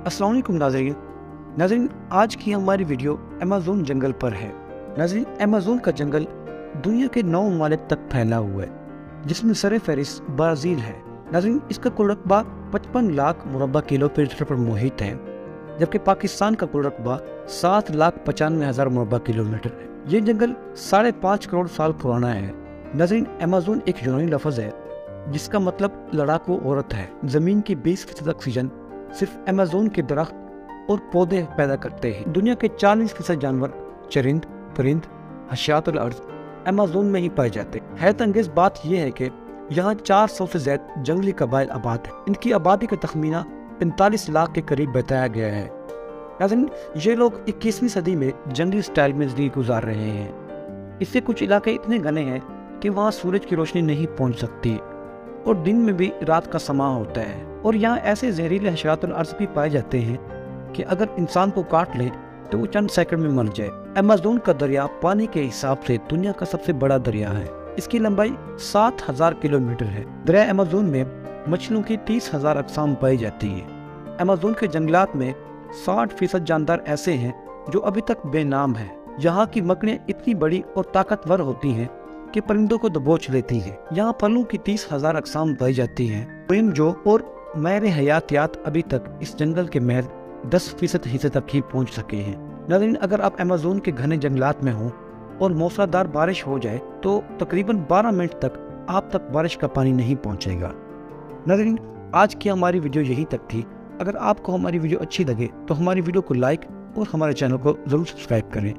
अस्सलाम वालेकुम नाज़रीन, आज की हमारी वीडियो अमेज़न जंगल पर है। नाज़रीन, अमेज़न का जंगल दुनिया के 9 ममालिक तक फैला हुआ है, जिसमें सर फहरिस्त ब्राज़ील है। नाज़रीन, इसका कुल रकबा 55 लाख मुरब्बा किलोमीटर पर मुहित है, जबकि पाकिस्तान का कुल रकबा 7,95,000 मुरब्बा किलोमीटर है। ये जंगल 5.5 करोड़ साल पुराना है। नाज़रीन, अमेज़न एक यूनानी लफ्ज़ है जिसका मतलब लड़ाकू औरत है। ज़मीन की 20% ऑक्सीजन सिर्फ अमेज़न के दरख्त और पौधे पैदा करते हैं। दुनिया के 40% जानवर, चरिंद, परिंद, हशियातुल अर्ज़ अमेज़न में ही पाए जाते हैं। हैरत अंगेज़ बात यह है कि यहाँ 400 से ज़्यादा जंगली कबाइल आबाद है। इनकी आबादी का तखमीना 45 लाख के करीब बताया गया है। नाज़रीन, ये लोग 21वीं सदी में जंगली स्टाइल में ज़िंदगी गुजार रहे हैं। इससे कुछ इलाके इतने घने हैं कि वहाँ सूरज की रोशनी नहीं पहुँच सकती और दिन में भी रात का समा होता है। और यहाँ ऐसे जहरीले हशरातुल अर्ज़ भी पाए जाते हैं कि अगर इंसान को काट ले तो वो चंद सेकंड में मर जाए। अमेज़न का दरिया पानी के हिसाब से दुनिया का सबसे बड़ा दरिया है। इसकी लंबाई 7,000 किलोमीटर है। दरिया अमेज़न में मछलियों की 30,000 अक़साम पाई जाती है। अमेज़न के जंगलात में 60% जानदार ऐसे हैं जो अभी तक बेनाम हैं। यहाँ की मकड़ियाँ इतनी बड़ी और ताकतवर होती हैं कि परिंदों को दबोच लेती हैं। यहाँ फलों की 30,000 अक़साम पाई जाती हैं। जो और माहिर हयातियात अभी तक इस जंगल के महज 10% हिस्से तक ही पहुँच सके हैं। नाज़रीन, अगर आप अमेज़न के घने जंगलात में हों और मूसलाधार बारिश हो जाए तो तकरीबन 12 मिनट तक आप तक बारिश का पानी नहीं पहुँचेगा। नाज़रीन, आज की हमारी वीडियो यहीं तक थी। अगर आपको हमारी वीडियो अच्छी लगे तो हमारी वीडियो को लाइक और हमारे चैनल को ज़रूर सब्सक्राइब करें।